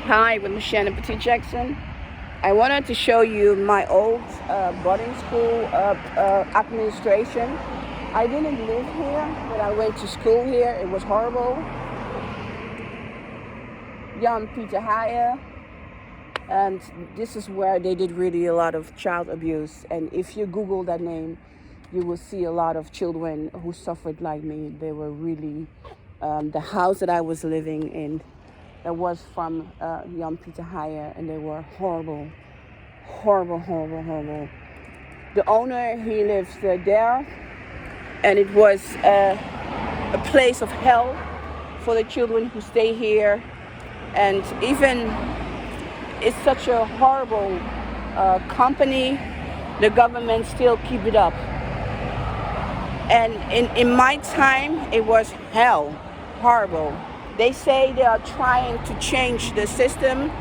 Hi, with Mocienne Petit Jackson. I wanted to show you my old boarding school administration. I didn't live here, but I went to school here. It was horrible. J.P.H. And this is where they did really a lot of child abuse. And if you Google that name, you will see a lot of children who suffered like me. They were really, the house that I was living in, that was from J.P.H. and they were horrible. The owner, he lives there, and it was a place of hell for the children who stay here. And even it's such a horrible company, the government still keep it up. And in my time, it was hell, horrible. They say they are trying to change the system,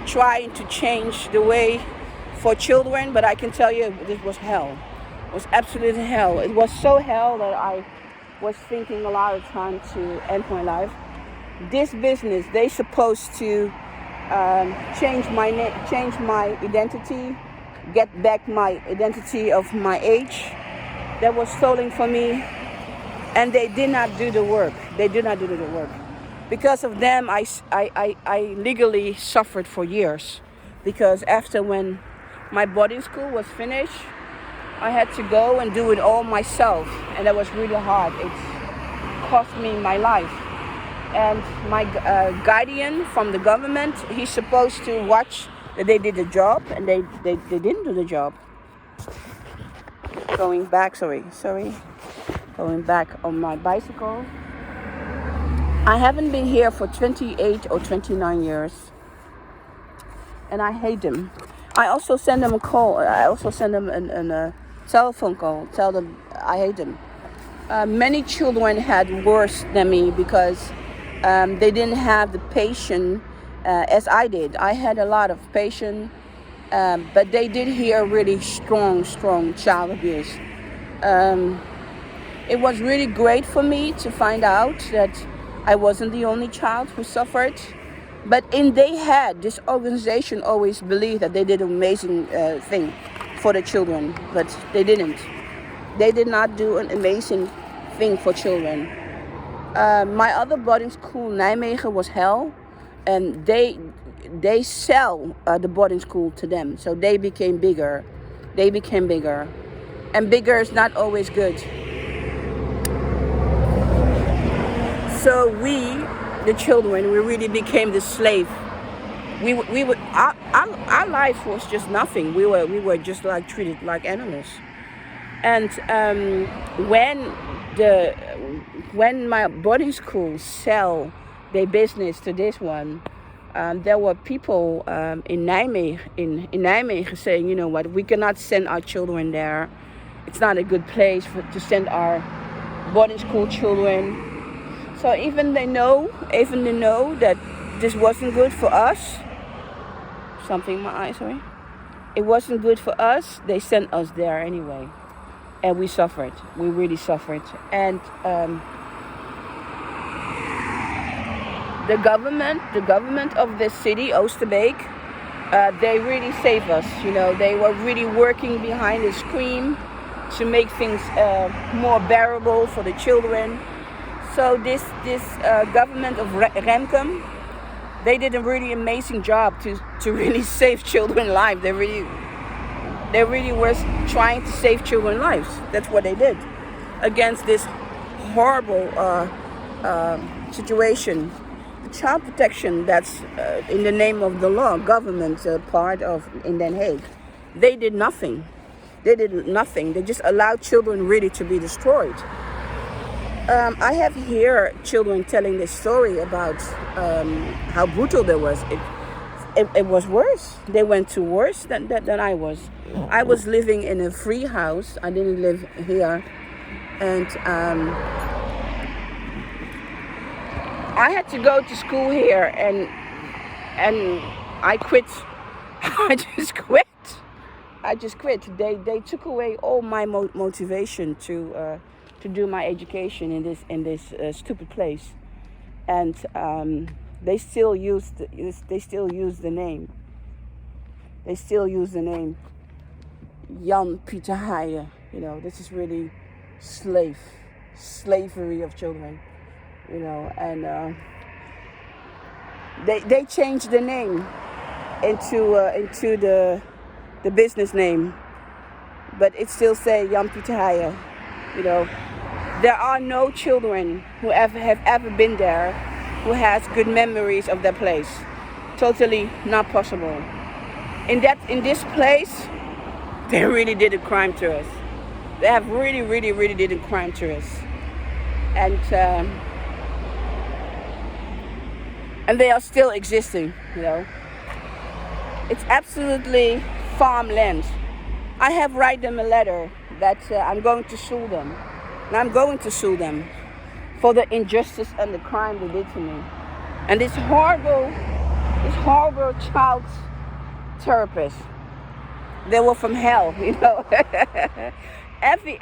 trying to change the way for children, but I can tell you this was hell. It was absolute hell. It was so hell that I was thinking a lot of time to end my life. This business, they supposed to change my identity, get back my identity of my age that was stolen from me, and they did not do the work. Because of them, I legally suffered for years. Because after when my boarding school was finished, I had to go and do it all myself. And that was really hard. It cost me my life. And my guardian from the government, he's supposed to watch that they did the job, and they didn't do the job. Going back on my bicycle. I haven't been here for 28 or 29 years, and I hate them. I also send them a call. I also send them a telephone call. Tell them I hate them. Many children had worse than me because they didn't have the patience as I did. I had a lot of patience, but they did hear really strong child abuse. It was really great for me to find out that I wasn't the only child who suffered, but this organization always believed that they did an amazing thing for the children, but they didn't. They did not do an amazing thing for children. My other boarding school, Nijmegen, was hell, and they sell the boarding school to them, so they became bigger. And bigger is not always good. So we, the children, we really became the slave. Our life was just nothing. We were just like treated like animals. And when my boarding school sell their business to this one, there were people in Nijmegen saying, you know what, we cannot send our children there. It's not a good place to send our boarding school children. So even they know that this wasn't good for us. Something in my eye, sorry. It wasn't good for us. They sent us there anyway, and we suffered. We really suffered. And the government of the city, Oosterbeek, they really saved us. You know, they were really working behind the screen to make things more bearable for the children. So this government of Remkem, they did a really amazing job to really save children's lives. They really was trying to save children's lives. That's what they did against this horrible situation. The child protection, that's in the name of the law, government part of in Den Hague. They did nothing. They just allowed children really to be destroyed. I have here children telling this story about how brutal they was. It was worse. They went to worse than I was. I was living in a free house. I didn't live here, and I had to go to school here, and I quit. I just quit. They took away all my motivation to do my education in this stupid place. And They still use the name. They still use the name J.P.H. This is really slavery of children. And they changed the name into the business name, but it still say J.P.H. There are no children who have ever been there who has good memories of that place. Totally not possible. In this place, they really did a crime to us. They have really, really, really did a crime to us. And they are still existing, It's absolutely farmland. I have write them a letter that I'm going to sue them. And I'm going to sue them for the injustice and the crime they did to me. And this horrible child therapist, they were from hell, Every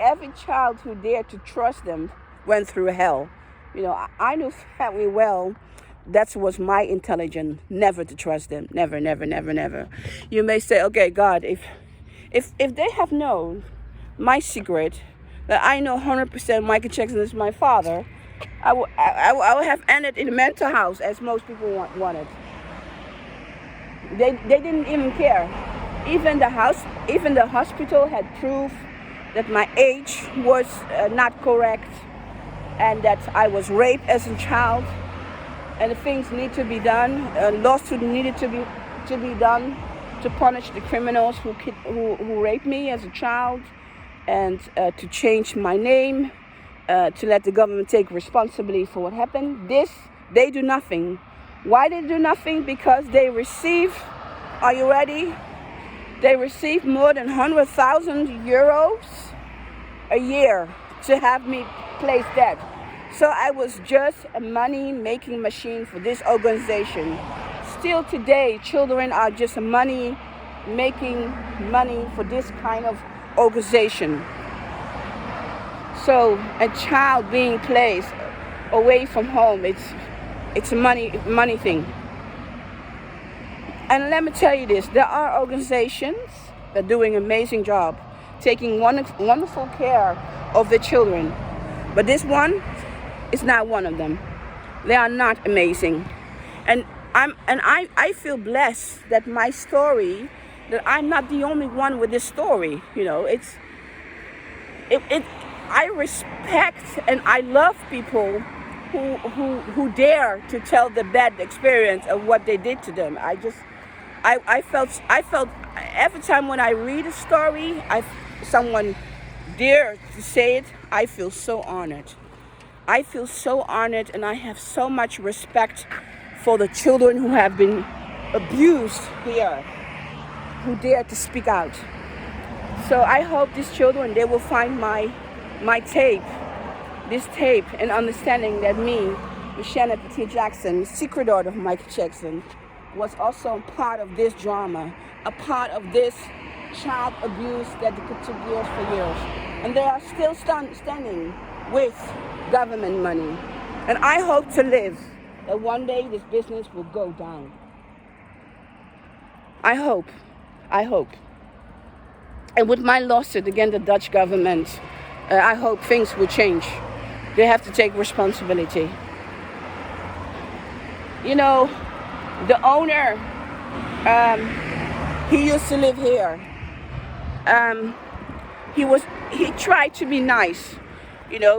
child who dared to trust them went through hell. I knew very well that was my intelligence, never to trust them. Never, never, never, never. You may say, okay, God, if they have known my secret, that I know 100% Michael Jackson is my father, I would have ended in a mental house, as most people wanted. They didn't even care. Even the hospital had proof that my age was not correct, and that I was raped as a child, and the things need to be done. A lawsuit needed to be done to punish the criminals who raped me as a child, and to change my name, to let the government take responsibility for what happened. They do nothing. Why they do nothing? Because they receive, are you ready? They receive more than 100,000 euros a year to have me place dead. So I was just a money-making machine for this organization. Still today, children are just making money for this kind of organization. So a child being placed away from home, it's a money thing. And let me tell you this, there are organizations that are doing an amazing job, taking wonderful care of the children. But this one is not one of them. They are not amazing. And I feel blessed that my story, that I'm not the only one with this story. I respect and I love people who dare to tell the bad experience of what they did to them. I felt every time when I read a story, someone dare to say it, I feel so honored. I feel so honored, and I have so much respect for the children who have been abused here, who dare to speak out. So I hope these children, they will find my tape, this tape, and understanding that me, Mocienne Petit Jackson, secret daughter of Michael Jackson, was also part of this drama, a part of this child abuse that took years for years. And they are still standing with government money. And I hope to live that one day this business will go down. I hope. And with my lawsuit against the Dutch government, I hope things will change. They have to take responsibility. The owner, he used to live here. He tried to be nice,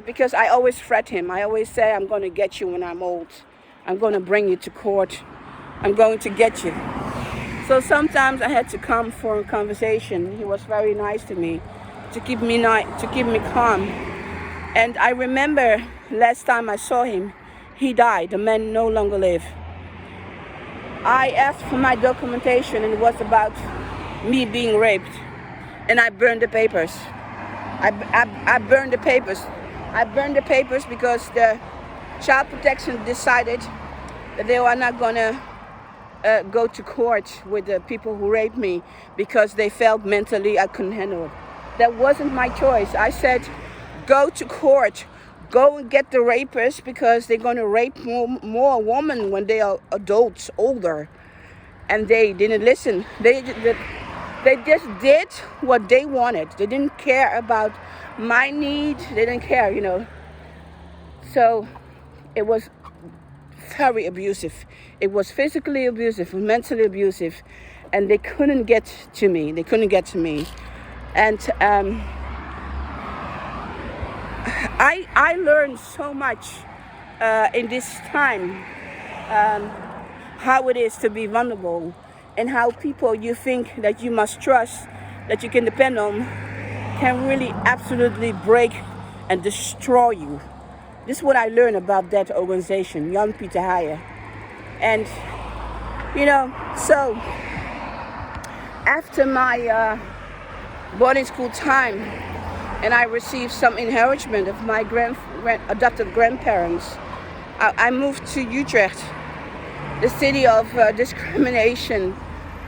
because I always threat him. I always say, I'm going to get you when I'm old. I'm going to bring you to court. I'm going to get you. So sometimes I had to come for a conversation. He was very nice to me, to keep me calm. And I remember last time I saw him, he died. The man no longer lives. I asked for my documentation, and it was about me being raped. And I burned the papers. I burned the papers. I burned the papers because the child protection decided that they were not going to go to court with the people who raped me because they felt mentally I couldn't handle it. That wasn't my choice. I said, go to court. go and get the rapists because they're going to rape more women when they are adults, older. And they didn't listen. They just did what they wanted. They didn't care about my need. They didn't care, So it was very abusive. It was physically abusive, mentally abusive. And they couldn't get to me. And I learned so much in this time, how it is to be vulnerable, and how people you think that you must trust, that you can depend on, can really absolutely break and destroy you. This is what I learned about that organization, J.P.H. And, so after my boarding school time, and I received some inheritance of my adopted grandparents, I moved to Utrecht, the city of discrimination,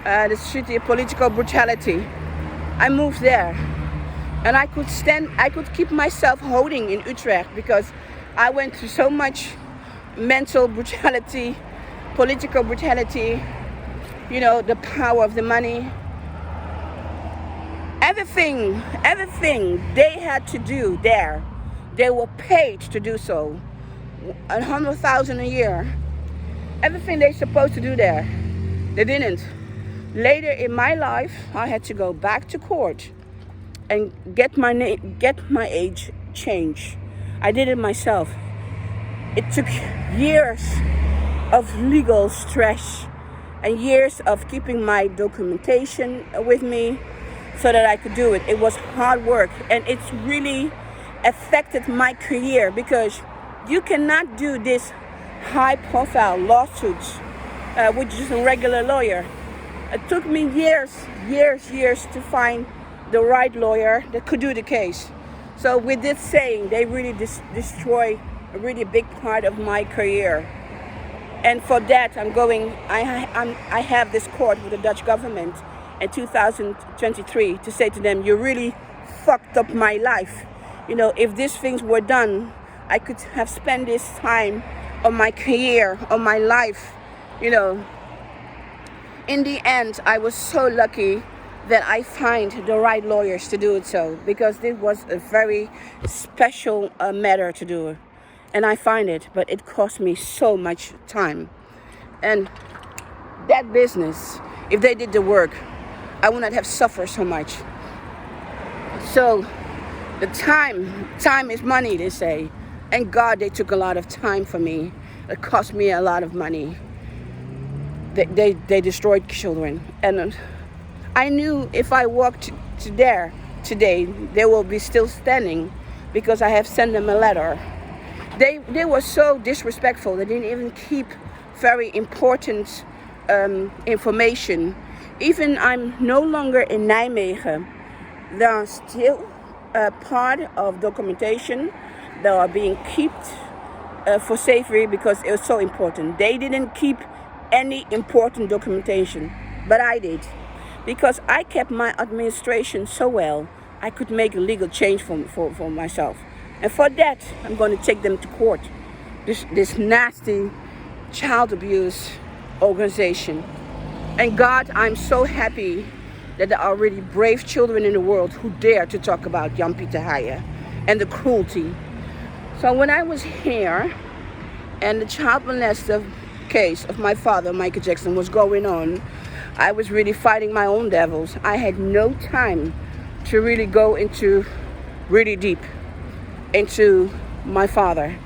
the city of political brutality. I moved there, and I could keep myself holding in Utrecht because I went through so much mental brutality, political brutality, the power of the money. Everything they had to do there, they were paid to do so. 100,000 a year. Everything they're supposed to do there, they didn't. Later in my life, I had to go back to court and get my age changed. I did it myself. It took years of legal stress and years of keeping my documentation with me so that I could do it. It was hard work, and it's really affected my career because you cannot do this high-profile lawsuits with just a regular lawyer. It took me years to find the right lawyer that could do the case. So with this saying, they really destroy a really big part of my career. And for that, I have this court with the Dutch government in 2023 to say to them, you really fucked up my life. If these things were done, I could have spent this time on my career, on my life. In the end, I was so lucky that I find the right lawyers to do it so, because this was a very special matter to do. And I find it, but it cost me so much time. And that business, if they did the work, I would not have suffered so much. So the time is money, they say. And God, they took a lot of time for me. It cost me a lot of money. They destroyed children. And I knew if I walked to there today, they will be still standing because I have sent them a letter. They were so disrespectful. They didn't even keep very important information. Even I'm no longer in Nijmegen. There are still part of documentation that are being kept for safety because it was so important. They didn't keep any important documentation, but I did. Because I kept my administration so well, I could make a legal change for myself. And for that, I'm going to take them to court. This nasty child abuse organization. And God, I'm so happy that there are really brave children in the world who dare to talk about J.P.H. and the cruelty. So when I was here and the child molester case of my father, Michael Jackson, was going on, I was really fighting my own devils. I had no time to really go into really deep into my father.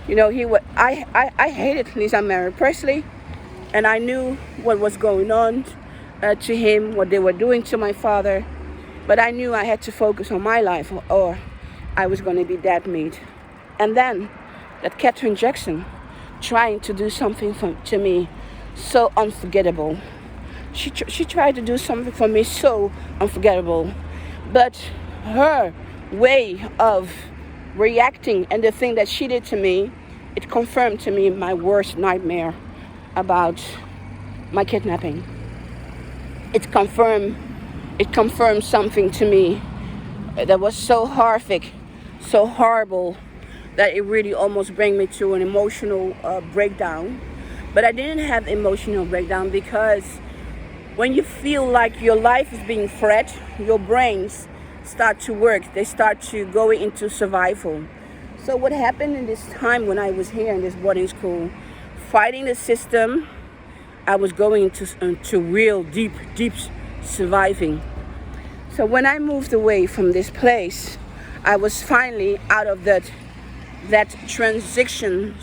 I hated Lisa Mary Presley, and I knew what was going on to him, what they were doing to my father, but I knew I had to focus on my life or I was going to be dead meat. And then that Katharine Jackson trying to do something to me so unforgettable. She tried to do something for me so unforgettable, but her way of reacting and the thing that she did to me, it confirmed to me my worst nightmare about my kidnapping. It confirmed something to me that was so horrific, so horrible, that it really almost bring me to an emotional breakdown. But I didn't have emotional breakdown because when you feel like your life is being threatened, your brains start to work. They start to go into survival. So what happened in this time when I was here in this boarding school, fighting the system, I was going into real deep surviving. So when I moved away from this place, I was finally out of that transition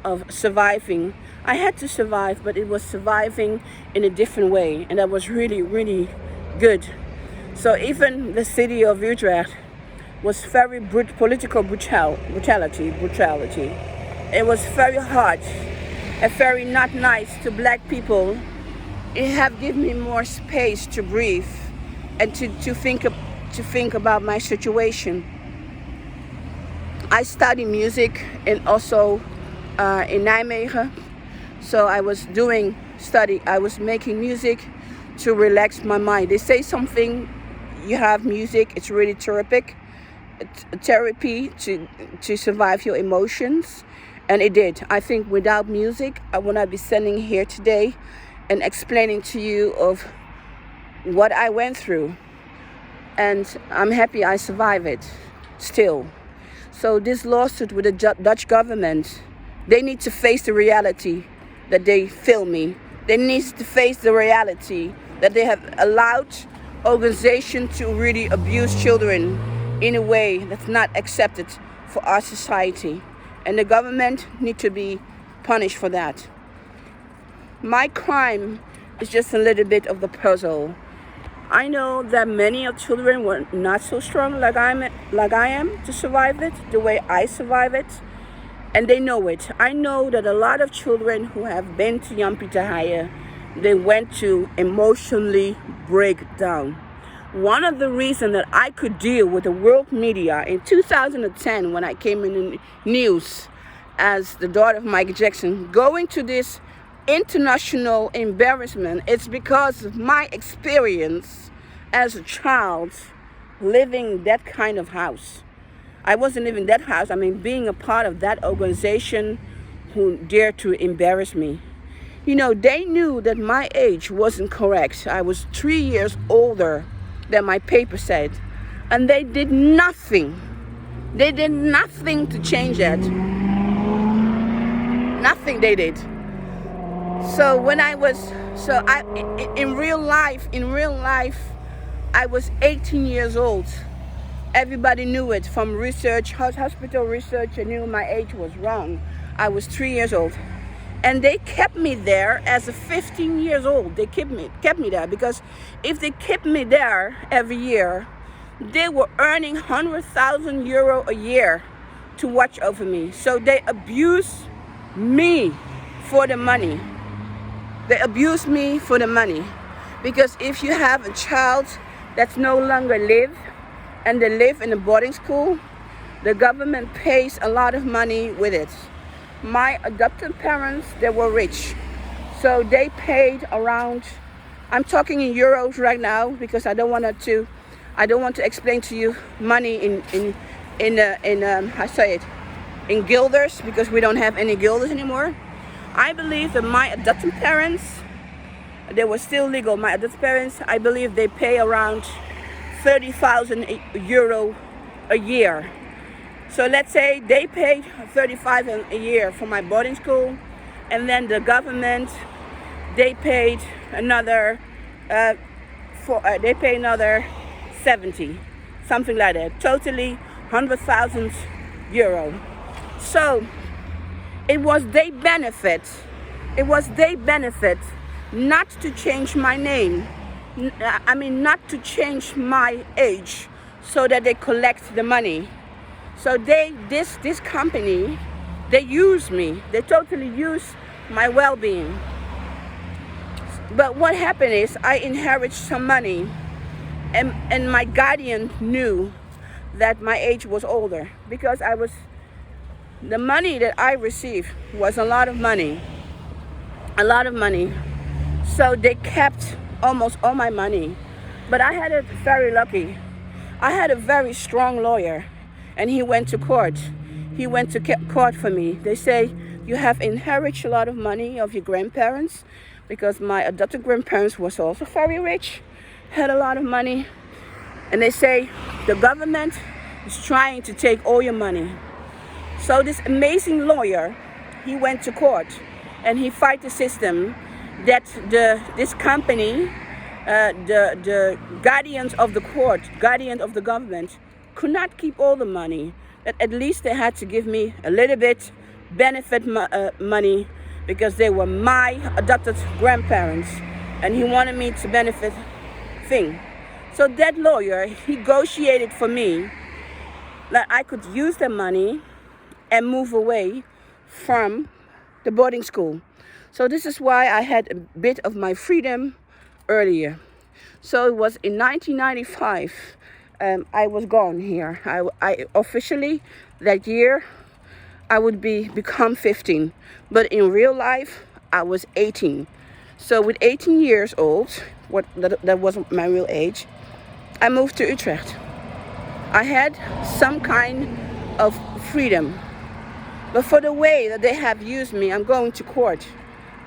of surviving. I had to survive, but it was surviving in a different way, and that was really good. So even the city of Utrecht was very political brutality. It was very hard and very not nice to black people. It have given me more space to breathe and to think about my situation. I study music and also in Nijmegen. So I was I was making music to relax my mind. They say something, you have music, it's really therapy to survive your emotions. And it did. I think without music, I would not be standing here today and explaining to you of what I went through. And I'm happy I survived it still. So this lawsuit with the Dutch government, they need to face the reality that they failed me. They need to face the reality that they have allowed organizations to really abuse children in a way that's not accepted for our society. And the government need to be punished for that. My crime is just a little bit of the puzzle. I know that many of children were not so strong like I am to survive it, the way I survive it. And they know it. I know that a lot of children who have been to J.P.H, they went to emotionally break down. One of the reasons that I could deal with the world media in 2010 when I came in the news as the daughter of Michael Jackson, going to this international embarrassment, it's because of my experience as a child living in that kind of house. I wasn't living in that house. I mean, being a part of that organization who dared to embarrass me. You know, they knew that my age wasn't correct. I was 3 years older than my paper said. And they did nothing. They did nothing to change that. Nothing they did. So when in real life, I was 18 years old. Everybody knew it from research, hospital research. I knew my age was wrong. I was 3 years old. And they kept me there as a 15 years old. They kept me there because if they kept me there every year, they were earning 100,000 euro a year to watch over me. So they abused me for the money. They abused me for the money. Because if you have a child that's no longer live, and they live in a boarding school, the government pays a lot of money with it. My adopted parents, they were rich. So they paid around, I'm talking in euros right now because I don't want to explain to you money in guilders, because we don't have any guilders anymore. I believe that my adopted parents, they were still legal. My adopted parents, I believe they pay around 30,000 euro a year. So let's say they paid 35 a year for my boarding school, and then the government, they paid another 70, something like that. Totally 100,000 euro. So it was their benefit. It was their benefit not to change my name. I mean, not to change my age so that they collect the money. So this company, they use me. They totally use my well-being. But what happened is I inherited some money, and my guardian knew that my age was older, because the money that I received was a lot of money. So they kept almost all my money. But I had it very lucky. I had a very strong lawyer, and he went to court. he went to court for me. They say, you have inherited a lot of money of your grandparents, because my adopted grandparents was also very rich, had a lot of money. And they say, the government is trying to take all your money. So this amazing lawyer, he went to court and he fight the system that this company, the guardians of the court, guardian of the government, could not keep all the money. That at least they had to give me a little bit benefit money, because they were my adopted grandparents, and he wanted me to benefit thing. So that lawyer, he negotiated for me that I could use the money and move away from the boarding school. So this is why I had a bit of my freedom earlier. So it was in 1995, I was gone here. I officially, that year, I would become 15. But in real life, I was 18. So with 18 years old, that wasn't my real age, I moved to Utrecht. I had some kind of freedom. But for the way that they have used me, I'm going to court.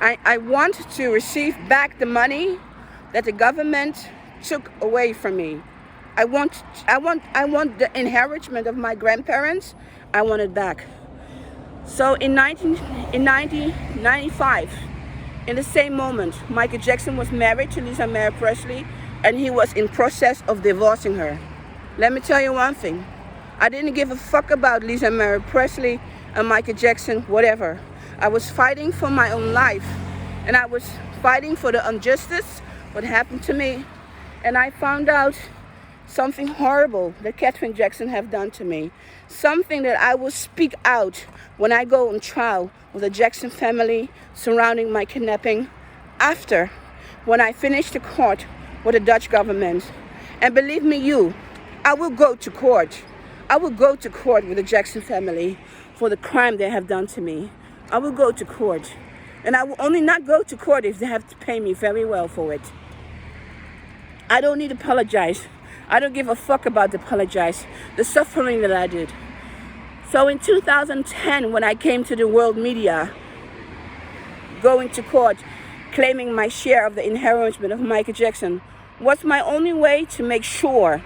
I want to receive back the money that the government took away from me. I want the inheritance of my grandparents. I want it back. So in 1995, in the same moment, Michael Jackson was married to Lisa Marie Presley, and he was in process of divorcing her. Let me tell you one thing. I didn't give a fuck about Lisa Marie Presley and Michael Jackson, whatever. I was fighting for my own life, and I was fighting for the injustice, what happened to me. And I found out something horrible that Katharine Jackson have done to me. Something that I will speak out when I go on trial with the Jackson family surrounding my kidnapping, after, when I finish the court with the Dutch government. And believe me, I will go to court. I will go to court with the Jackson family for the crime they have done to me. I will go to court. And I will only not go to court if they have to pay me very well for it. I don't need to apologize. I don't give a fuck about the apologize. The suffering that I did. So in 2010, when I came to the world media, going to court, claiming my share of the inheritance of Michael Jackson, was my only way to make sure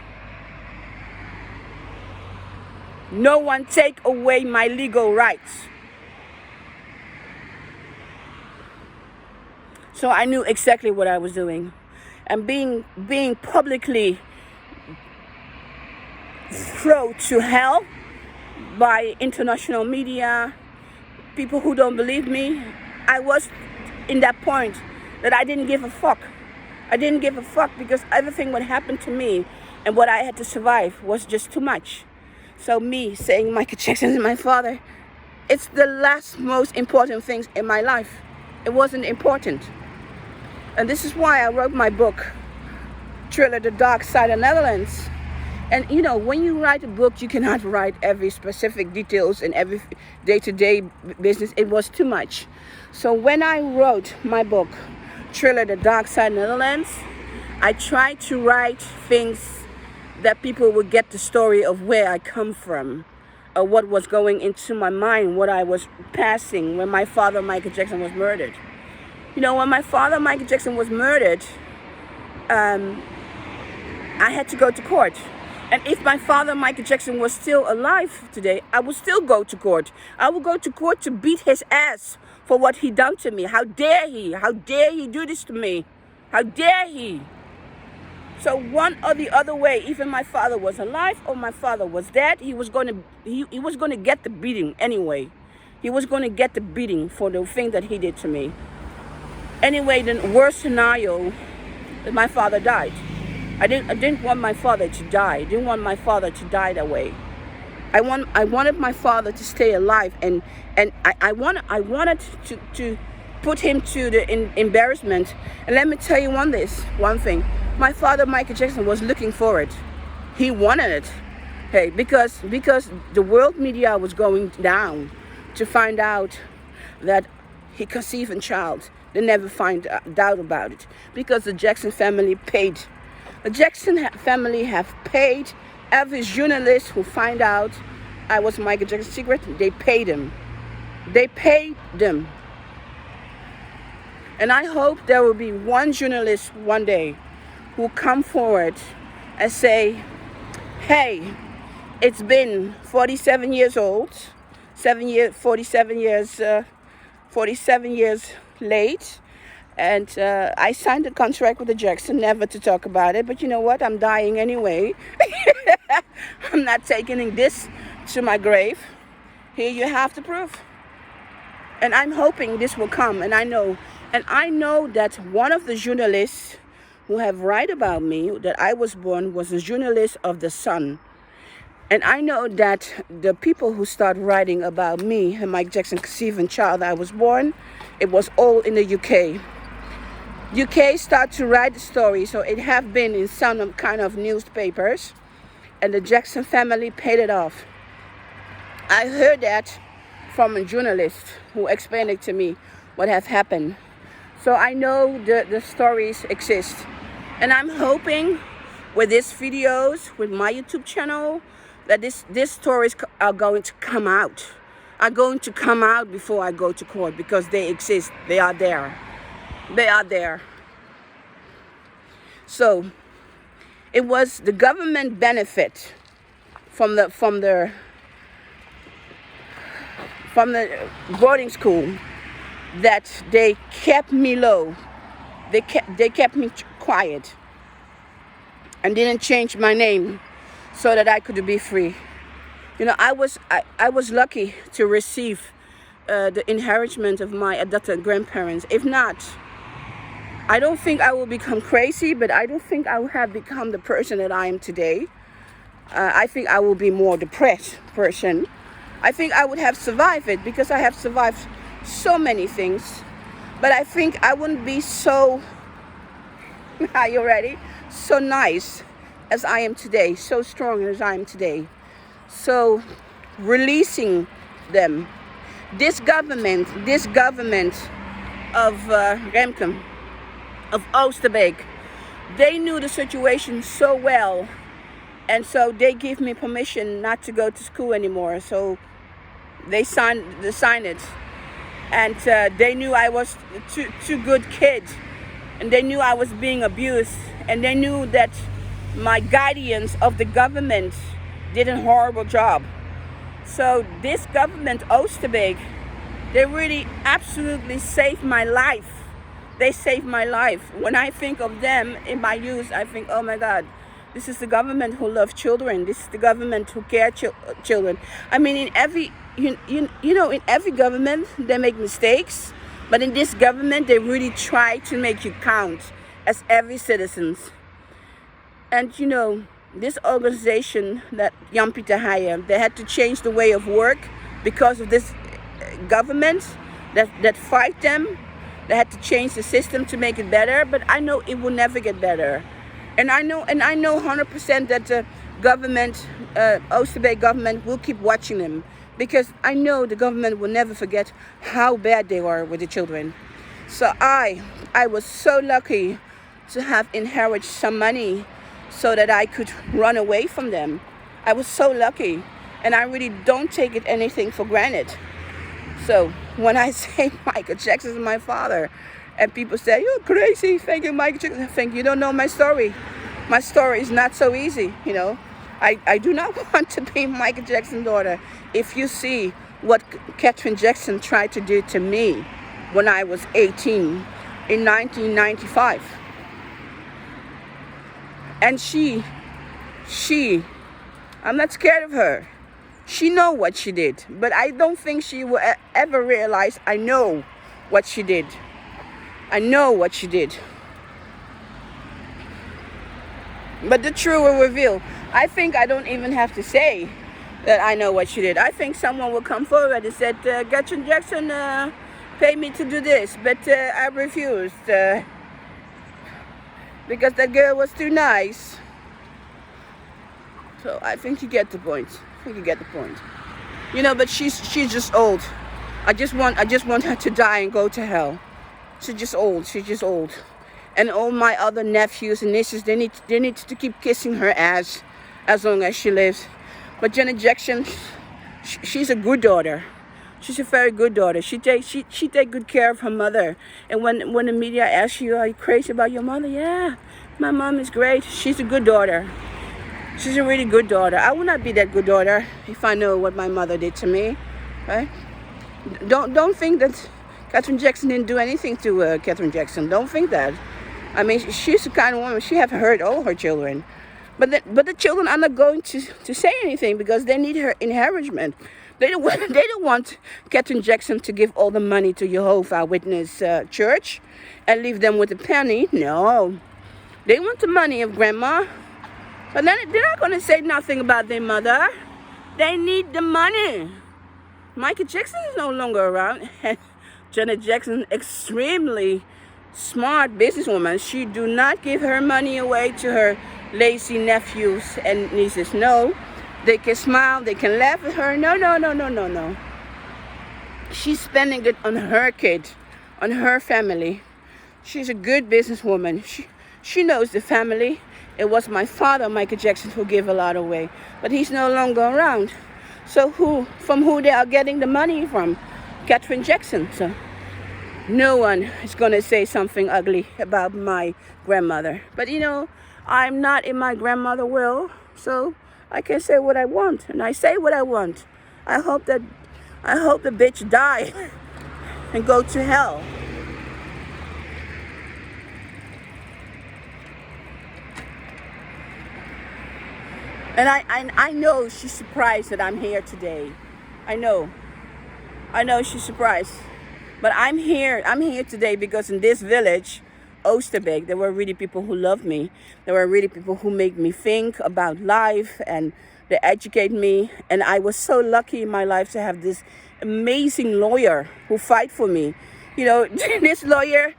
no one take away my legal rights. So I knew exactly what I was doing. And being publicly thrown to hell by international media, people who don't believe me, I was in that point that I didn't give a fuck. I didn't give a fuck because everything what happened to me and what I had to survive was just too much. So me saying Michael Jackson is my father, it's the last most important things in my life. It wasn't important. And this is why I wrote my book, Thriller, The Dark Side of Netherlands. And you know, when you write a book, you cannot write every specific details and every day-to-day business. It was too much. So when I wrote my book, Thriller, The Dark Side of Netherlands, I tried to write things that people would get the story of where I come from, or what was going into my mind, what I was passing when my father, Michael Jackson, was murdered. You know, when my father, Michael Jackson, was murdered, I had to go to court. And if my father, Michael Jackson, was still alive today, I would still go to court. I would go to court to beat his ass for what he done to me. How dare he? How dare he do this to me? How dare he? So one or the other way, even my father was alive or my father was dead, he was going to get the beating anyway. He was going to get the beating for the thing that he did to me. Anyway, the worst scenario, that my father died. I didn't want my father to die. I didn't want my father to die that way. I wanted my father to stay alive, and I wanted to put him to the embarrassment. And let me tell you one thing. My father, Michael Jackson, was looking for it. He wanted it. Hey, because the world media was going down to find out that he conceived a child. They never find out about it because the Jackson family paid. The Jackson family have paid every journalist who find out I was Michael Jackson's secret, they paid him. They paid them. And I hope there will be one journalist one day who come forward and say, hey, it's been 47 years old, 47 years late, and I signed a contract with the Jackson never to talk about it, but you know what, I'm dying anyway. I'm not taking this to my grave. Here you have the proof. And I'm hoping this will come, and I know that one of the journalists who have write about me, that I was born, was a journalist of The Sun. And I know that the people who start writing about me and Mike Jackson conceiving child I was born, it was all in the UK. UK start to write the story, so it have been in some kind of newspapers, and the Jackson family paid it off. I heard that from a journalist who explained it to me, what have happened. So I know the stories exist. And I'm hoping with these videos, with my YouTube channel, that these stories are going to come out. Are going to come out before I go to court, because they exist. They are there. They are there. So it was the government benefit from the boarding school that they kept me low. They kept me quiet and didn't change my name so that I could be free. You know, I was lucky to receive the inheritance of my adopted grandparents. If not, I don't think I will become crazy, but I don't think I will have become the person that I am today. I think I will be more depressed person. I think I would have survived it, because I have survived so many things. But I think I wouldn't be so, are you ready? So nice as I am today, so strong as I am today. So releasing them, this government of Remkem, of Oosterbeek, they knew the situation so well, and so they gave me permission not to go to school anymore. So they signed it, and they knew I was too good kid, and they knew I was being abused, and they knew that my guardians of the government did a horrible job. So this government, Oosterbeek, they really absolutely saved my life. They saved my life. When I think of them in my youth, I think, oh my God, this is the government who loves children. This is the government who care children. I mean, in every, in every government, they make mistakes. But in this government, they really try to make you count as every citizen. And you know, this organization that J.P.H, they had to change the way of work because of this government that fight them. They had to change the system to make it better, but I know it will never get better. And I know 100% that the government, Oosterbeek government, will keep watching them, because I know the government will never forget how bad they are with the children. So I was so lucky to have inherited some money so that I could run away from them. I was so lucky, and I really don't take anything for granted. So when I say Michael Jackson is my father, and people say, you're crazy, thank you, Michael Jackson, I think you don't know my story. My story is not so easy, you know. I do not want to be Michael Jackson's daughter. If you see what Katharine Jackson tried to do to me when I was 18 in 1995. And she, I'm not scared of her. She know what she did, but I don't think she will ever realize I know what she did. I know what she did. But the truth will reveal. I think I don't even have to say that I know what she did. I think someone will come forward and said, Katharine Jackson paid me to do this, but I refused because that girl was too nice. So I think you get the point. You know, but she's just old. I just want her to die and go to hell. She's just old. And all my other nephews and nieces, they need to keep kissing her ass as long as she lives. But Janet Jackson, she's a good daughter. She's a very good daughter. She take good care of her mother. And when the media asks you, are you crazy about your mother? Yeah, my mom is great. She's a good daughter. She's a really good daughter. I would not be that good daughter if I know what my mother did to me. Right? Don't think that Katharine Jackson didn't do anything to Katharine Jackson. Don't think that. I mean, she's the kind of woman, she have hurt all her children. But the children are not going to say anything because they need her inheritance. They don't want Katharine Jackson to give all the money to Jehovah's Witness church and leave them with a penny. No. They want the money of grandma. But then they're not going to say nothing about their mother. They need the money. Michael Jackson is no longer around. Janet Jackson, extremely smart businesswoman. She do not give her money away to her lazy nephews and nieces. No. They can smile, they can laugh at her. No. She's spending it on her kid, on her family. She's a good businesswoman. She knows the family. It was my father, Michael Jackson, who gave a lot away. But he's no longer around. So from who they are getting the money from? Katharine Jackson. So no one is going to say something ugly about my grandmother. But I'm not in my grandmother's will. So I can say what I want, and I say what I want. I hope the bitch die and go to hell. And I know she's surprised that I'm here today. I know she's surprised. But I'm here today because in this village, Oosterbeek, there were really people who loved me. There were really people who make me think about life and they educate me. And I was so lucky in my life to have this amazing lawyer who fight for me. This lawyer,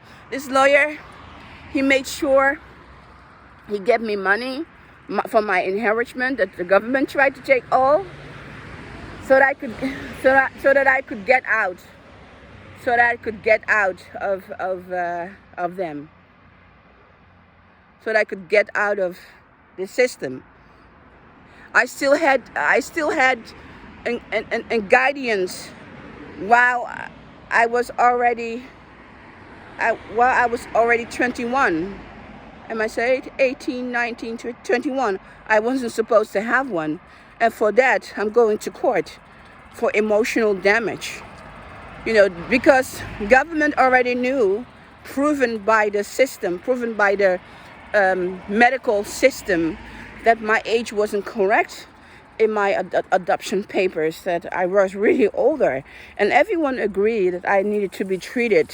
he made sure he gave me money for my inheritance that the government tried to take all, so that I could get out. So that I could get out of them. So that I could get out of the system. I still had a guidance while I was already 21. Am I saying 18, 19, 21? I wasn't supposed to have one. And for that, I'm going to court for emotional damage. Because government already knew, proven by the system, proven by the medical system, that my age wasn't correct in my adoption papers, that I was really older. And everyone agreed that I needed to be treated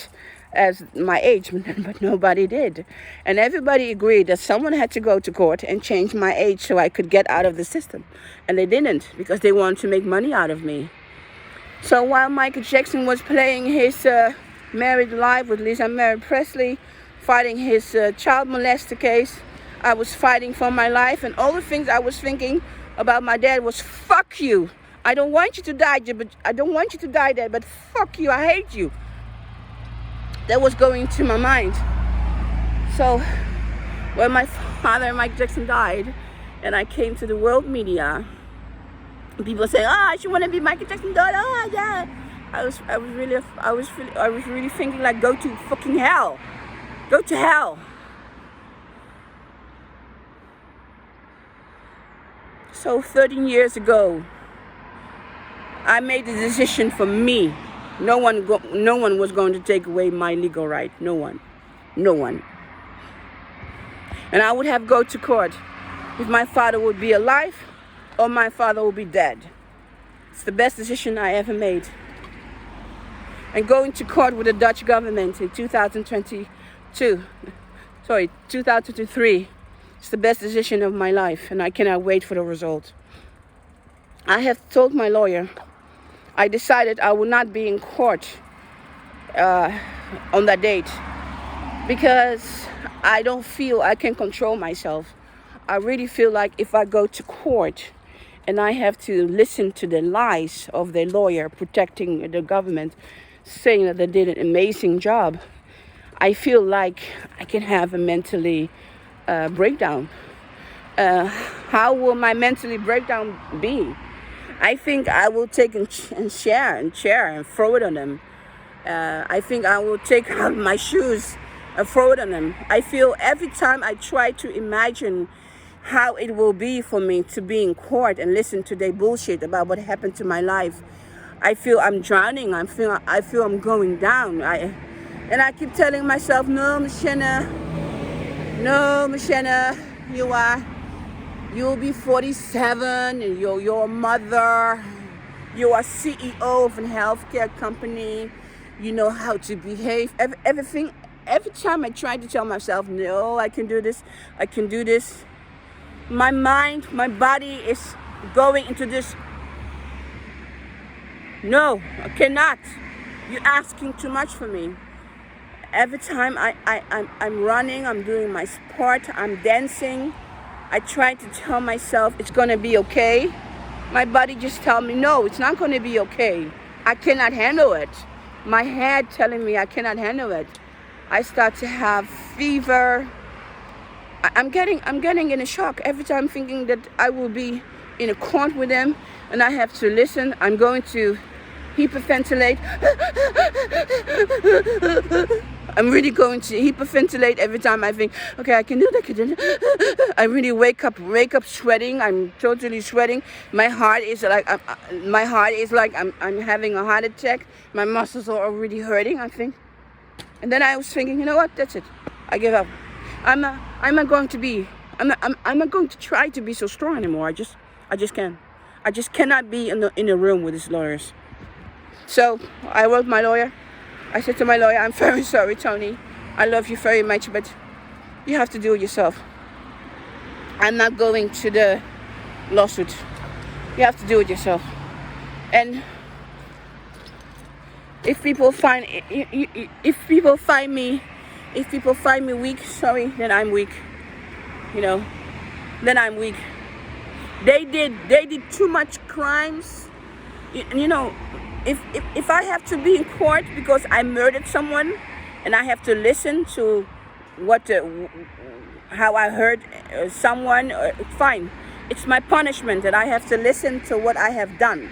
as my age, but nobody did. And everybody agreed that someone had to go to court and change my age so I could get out of the system. And they didn't, because they wanted to make money out of me. So while Michael Jackson was playing his married life with Lisa Mary Presley, fighting his child molester case, I was fighting for my life. And all the things I was thinking about my dad was, fuck you. I don't want you to die, but I don't want you to die there, but fuck you, I hate you. That was going to my mind. So when my father, Michael Jackson, died, and I came to the world media, people say, she want to be Michael Jackson's daughter. Oh yeah. I was really thinking, like, go to fucking hell. Go to hell. So 13 years ago, I made the decision for me. No one was going to take away my legal right. No one. And I would have go to court if my father would be alive or my father would be dead. It's the best decision I ever made. And going to court with the Dutch government in 2023, it's the best decision of my life, and I cannot wait for the result. I have told my lawyer, I decided I will not be in court on that date because I don't feel I can control myself. I really feel like if I go to court and I have to listen to the lies of the lawyer protecting the government, saying that they did an amazing job, I feel like I can have a mentally breakdown. How will my mentally breakdown be? I think I will take and share and throw it on them. I think I will take out my shoes and throw it on them. I feel every time I try to imagine how it will be for me to be in court and listen to their bullshit about what happened to my life, I feel I'm drowning. I feel I'm going down. And I keep telling myself, no, Mocienne, you'll be 47, and you're a mother, you are CEO of a healthcare company, you know how to behave. Everything. Every time I try to tell myself, no, I can do this, my mind, my body is going into this. No, I cannot. You're asking too much for me. Every time I'm running, I'm doing my sport, I'm dancing, I try to tell myself it's going to be okay. My body just tells me, no, it's not going to be okay. I cannot handle it. My head telling me I cannot handle it. I start to have fever. I'm getting in a shock every time thinking that I will be in a court with them and I have to listen. I'm going to hyperventilate. I'm really going to hyperventilate every time I think, okay, I can do that. I really wake up sweating. I'm totally sweating. My heart is like I'm having a heart attack. My muscles are already hurting, I think. And then I was thinking, you know what? That's it. I give up. I'm not going to try to be so strong anymore. I just can't. I just cannot be in a room with these lawyers. So I wrote my lawyer. I said to my lawyer, I'm very sorry, Tony. I love you very much, but you have to do it yourself. I'm not going to the lawsuit. You have to do it yourself. And if people find me weak, sorry, then I'm weak. Then I'm weak. They did too much crimes. If I have to be in court because I murdered someone and I have to listen to how I hurt someone, fine. It's my punishment that I have to listen to what I have done.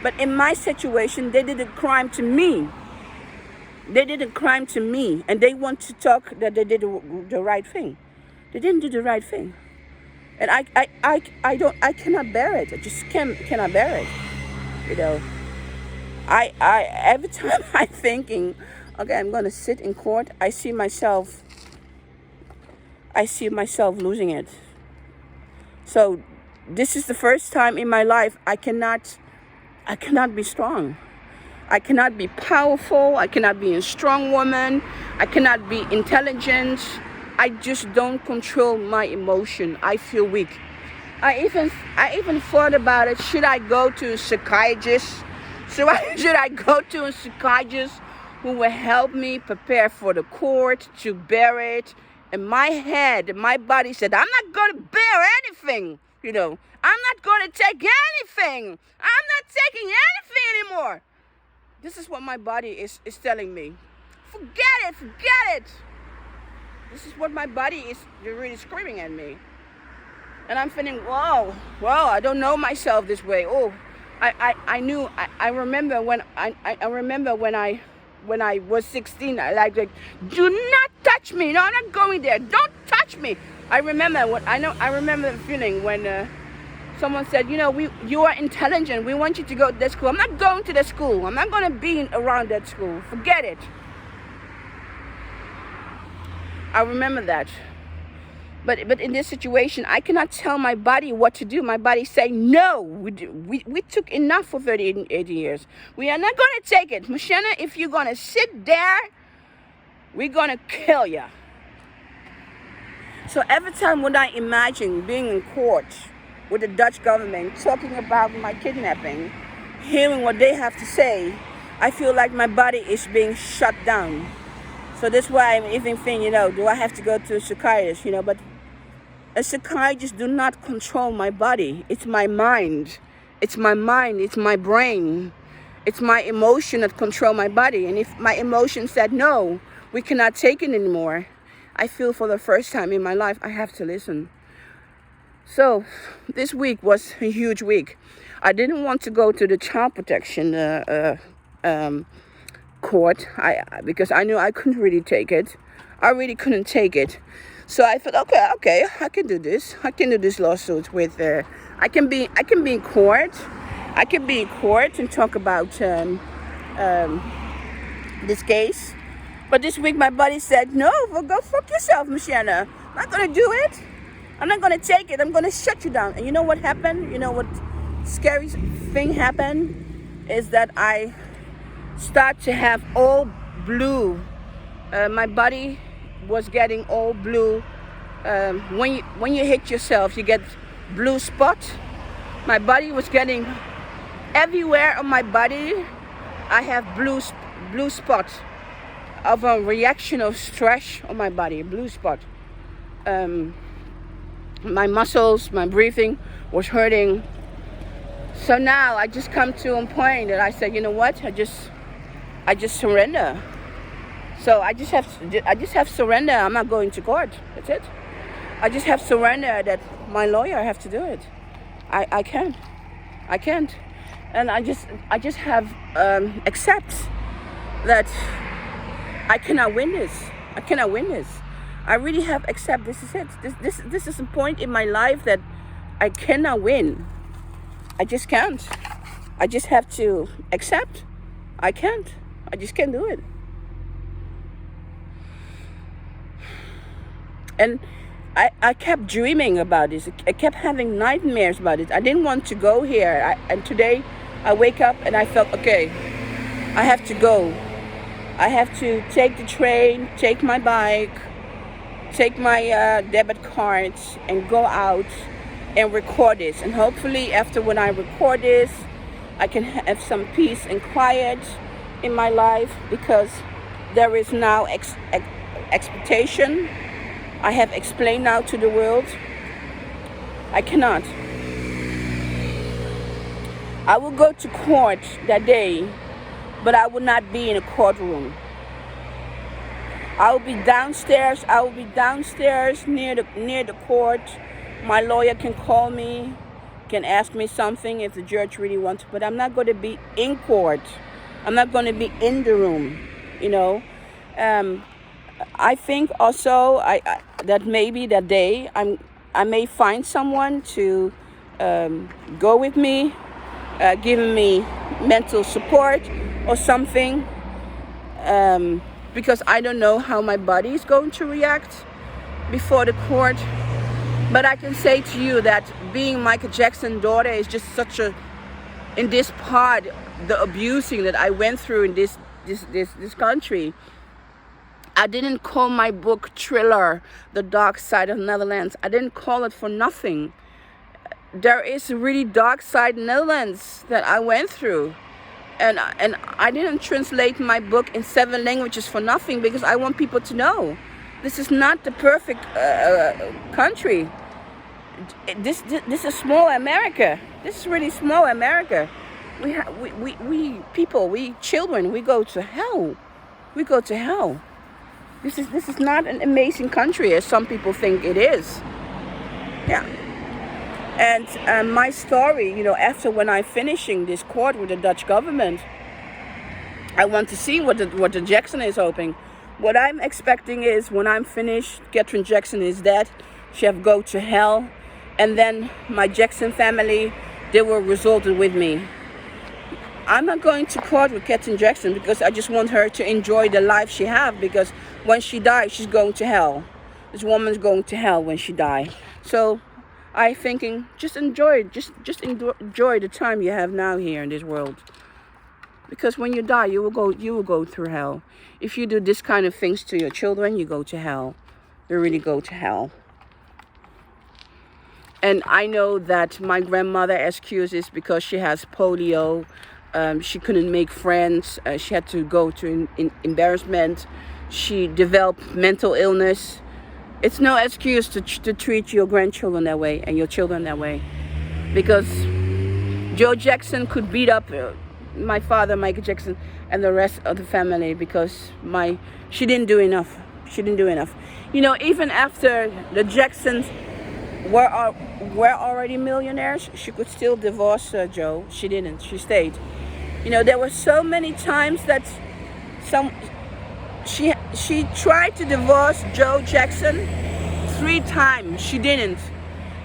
But in my situation, they did a crime to me. And they want to talk that they did the right thing. They didn't do the right thing. And I cannot bear it. I just cannot bear it. I every time I'm thinking, okay, I'm gonna sit in court, I see myself losing it. So this is the first time in my life I cannot be strong. I cannot be powerful. I cannot be a strong woman. I cannot be intelligent. I just don't control my emotion. I feel weak. I even thought about it. Should I go to a psychiatrist? Should I go to a psychiatrist who will help me prepare for the court, to bear it? And my head, my body said, I'm not going to bear anything. I'm not going to take anything. I'm not taking anything anymore. This is what my body is telling me. Forget it. This is what my body is really screaming at me. And I'm feeling, whoa, I don't know myself this way. Oh, I remember when I was 16, I like, do not touch me. No, I'm not going there. Don't touch me. I remember the feeling when someone said, you are intelligent. We want you to go to that school. I'm not going to that school. I'm not going to be around that school. Forget it. I remember that. But in this situation, I cannot tell my body what to do. My body saying, no, we took enough for 30, 80 years. We are not going to take it. Mocienne, if you're going to sit there, we're going to kill you. So every time when I imagine being in court with the Dutch government, talking about my kidnapping, hearing what they have to say, I feel like my body is being shut down. So that's why I'm even thinking, do I have to go to a psychiatrist, but a psychiatrist do not control my body. It's my mind. It's my brain. It's my emotion that control my body. And if my emotion said, no, we cannot take it anymore, I feel for the first time in my life, I have to listen. So this week was a huge week. I didn't want to go to the child protection court because I knew I couldn't really take it. I really couldn't take it. So I thought, okay, I can do this. I can do this lawsuit with. I can be in court. I can be in court and talk about this case. But this week my buddy said, no, well, go fuck yourself, Mocienne. I'm not gonna do it. I'm not gonna take it. I'm gonna shut you down. And you know what happened? You know what scary thing happened is that I start to have all blue. My body was getting all blue. When you hit yourself, you get blue spot. My body was getting everywhere on my body. I have blue spot of a reaction of stress on my body. Blue spot. My muscles, my breathing was hurting. So now I just come to a point that I said, you know what? I just surrender. So I just have surrender. I'm not going to court. That's it. I just have surrender that my lawyer have to do it. I can't. And I just have accept that I cannot win this. I really have accept this is it. This is a point in my life that I cannot win. I just can't. I just have to accept. I can't. I just can't do it. And I kept dreaming about this. I kept having nightmares about it. I didn't want to go here. And today I wake up and I felt, okay, I have to go. I have to take the train, take my bike, take my debit cards and go out and record this. And hopefully after when I record this, I can have some peace and quiet in my life because there is now expectation. I have explained now to the world. I cannot. I will go to court that day, but I will not be in a courtroom. I will be downstairs. Near the court. My lawyer can call me, can ask me something if the judge really wants, but I'm not going to be in court. I'm not going to be in the room, you know. I think also that maybe that day I may find someone to go with me, giving me mental support or something, because I don't know how my body is going to react before the court. But I can say to you that being Michael Jackson's daughter is just such a, in this part, the abusing that I went through in this country. I didn't call my book Thriller, The Dark Side of Netherlands. I didn't call it for nothing. There is a really dark side Netherlands that I went through. And I didn't translate my book in 7 languages for nothing because I want people to know. This is not the perfect country. This is small America. This is really small America. We children, we go to hell. We go to hell. This is not an amazing country as some people think it is. Yeah. And my story, you know, after when I'm finishing this court with the Dutch government, I want to see what the Jackson is hoping. What I'm expecting is when I'm finished, Katharine Jackson is dead. She have go to hell, and then my Jackson family, they will result with me. I'm not going to court with Katharine Jackson because I just want her to enjoy the life she have, because when she dies, she's going to hell. This woman's going to hell when she dies. So I thinking, just enjoy the time you have now here in this world. Because when you die, you will go through hell. If you do this kind of things to your children, you go to hell. You really go to hell. And I know that my grandmother excuses because she has polio. She couldn't make friends. She had to go to embarrassment. She developed mental illness. It's no excuse to treat your grandchildren that way and your children that way. Because Joe Jackson could beat up my father, Michael Jackson, and the rest of the family because she didn't do enough. She didn't do enough. You know, even after the Jacksons were already millionaires, she could still divorce Joe. She didn't. She stayed. There were so many times that she tried to divorce Joe Jackson 3 times. She didn't.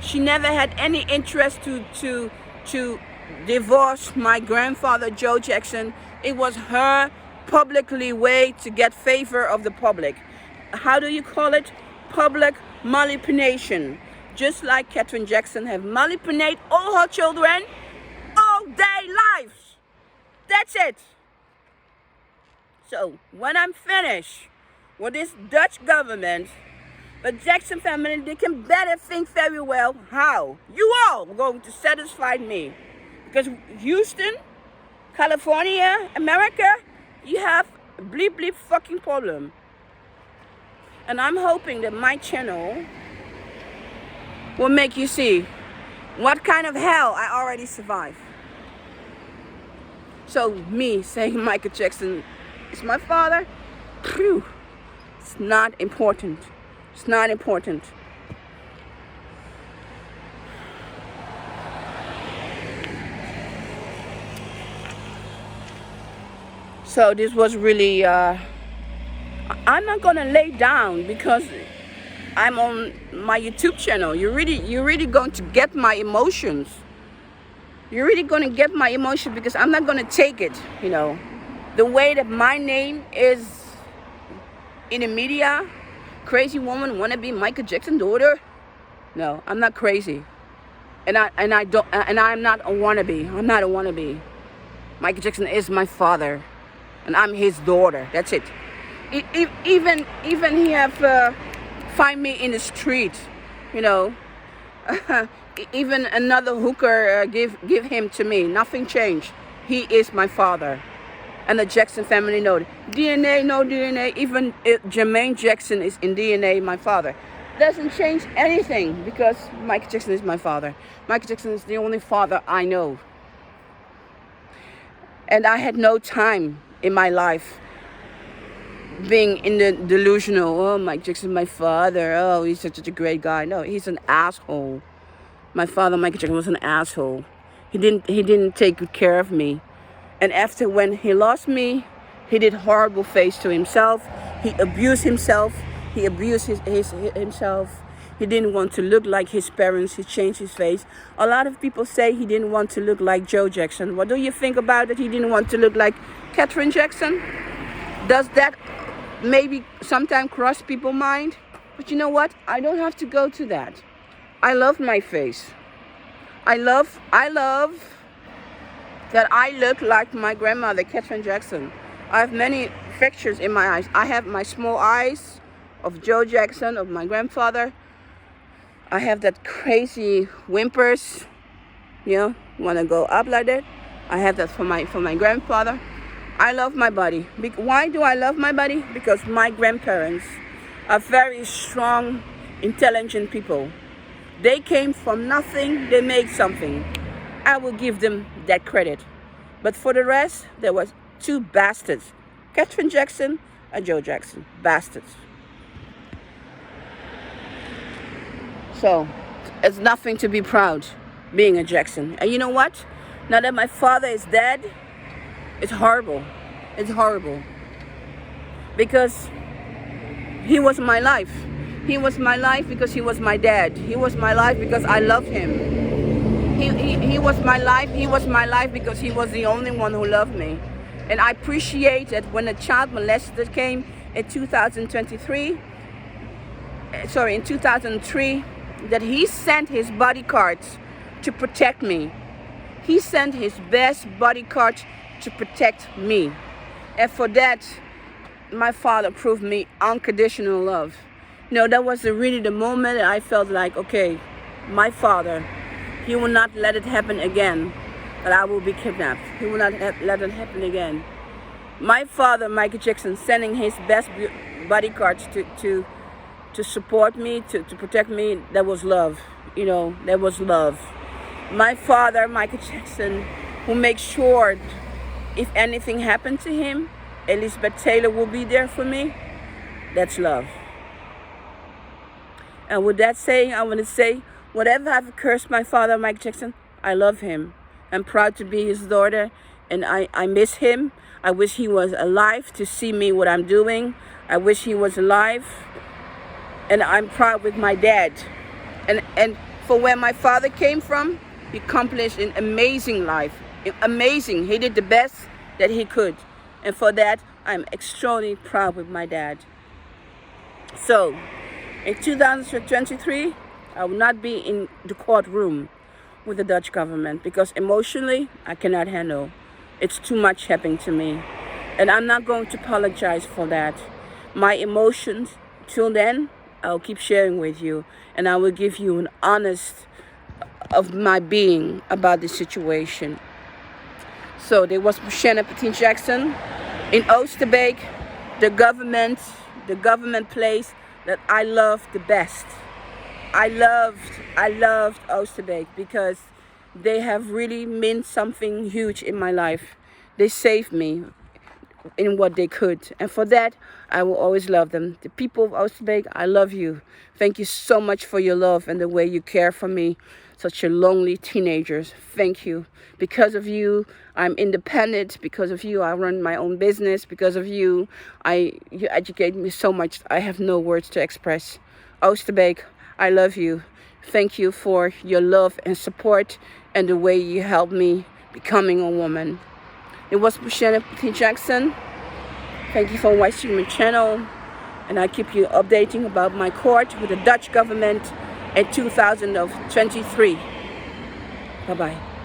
She never had any interest to divorce my grandfather Joe Jackson. It was her publicly way to get favor of the public. How do you call it? Public manipulation. Just like Katharine Jackson have manipulated all her children all their lives. That's it. So when I'm finished with this Dutch government, the Jackson family, they can better think very well how you all are going to satisfy me. Because Houston, California, America, you have a bleep bleep fucking problem. And I'm hoping that my channel will make you see what kind of hell I already survived. So me saying Michael Jackson is my father, phew, it's not important. It's not important. So this was really, I'm not gonna lay down because I'm on my YouTube channel. You're really going to get my emotions. You're really gonna get my emotion because I'm not gonna take it, The way that my name is in the media, crazy woman wanna be Michael Jackson's daughter. No, I'm not crazy. And I'm not a wannabe. I'm not a wannabe. Michael Jackson is my father. And I'm his daughter. That's it. Even he have find me in the street, even another hooker give him to me. Nothing changed. He is my father. And the Jackson family know it. DNA, no DNA. Even Jermaine Jackson is in DNA, my father. Doesn't change anything because Michael Jackson is my father. Michael Jackson is the only father I know. And I had no time in my life being in the delusional, oh, Michael Jackson, my father, oh, he's such a great guy. No, he's an asshole. My father, Michael Jackson, was an asshole. He didn't take good care of me. And after when he lost me, he did horrible things to himself. He abused himself. He abused himself. He didn't want to look like his parents. He changed his face. A lot of people say he didn't want to look like Joe Jackson. What do you think about it? He didn't want to look like Katharine Jackson? Does that maybe sometimes cross people's mind? But you know what? I don't have to go to that. I love my face. I love that I look like my grandmother, Katharine Jackson. I have many fractures in my eyes. I have my small eyes of Joe Jackson, of my grandfather. I have that crazy whimpers, want to go up like that. I have that for my grandfather. I love my body. Why do I love my body? Because my grandparents are very strong, intelligent people. They came from nothing, they made something. I will give them that credit. But for the rest, there was 2 bastards. Katharine Jackson and Joe Jackson. Bastards. So, it's nothing to be proud being a Jackson. And you know what? Now that my father is dead, it's horrible. It's horrible. Because he was my life. He was my life because he was my dad. He was my life because I love him. He was my life. He was my life because he was the only one who loved me. And I appreciate that when a child molester came in 2003, that he sent his bodyguards to protect me. He sent his best bodyguard to protect me. And for that, my father proved me unconditional love. That was really the moment that I felt like, okay, my father, he will not let it happen again, that I will be kidnapped. He will not let it happen again. My father, Michael Jackson, sending his best bodyguards to support me, to protect me, that was love. That was love. My father, Michael Jackson, who makes sure if anything happened to him, Elizabeth Taylor will be there for me. That's love. And with that saying, I want to say, whatever I've cursed my father, Michael Jackson, I love him. I'm proud to be his daughter, and I miss him. I wish he was alive to see me what I'm doing. I wish he was alive. And I'm proud with my dad. And for where my father came from, he accomplished an amazing life. Amazing. He did the best that he could. And for that, I'm extremely proud with my dad. So, in 2023, I will not be in the courtroom with the Dutch government because emotionally, I cannot handle. It's too much happening to me. And I'm not going to apologize for that. My emotions, till then, I'll keep sharing with you. And I will give you an honest of my being about the situation. So there was Mocienne Petit Jackson in Oosterbeek, the government place that I loved the best. I loved Oosterbeek because they have really meant something huge in my life. They saved me in what they could. And for that, I will always love them. The people of Oosterbeek, I love you. Thank you so much for your love and the way you care for me, such a lonely teenagers. Thank you. Because of you, I'm independent. Because of you, I run my own business. Because of you, you educate me so much. I have no words to express. Oosterbeek, I love you. Thank you for your love and support and the way you helped me becoming a woman. It was Mocienne Petit Jackson. Thank you for watching my channel. And I keep you updating about my court with the Dutch government in 2023. Bye-bye.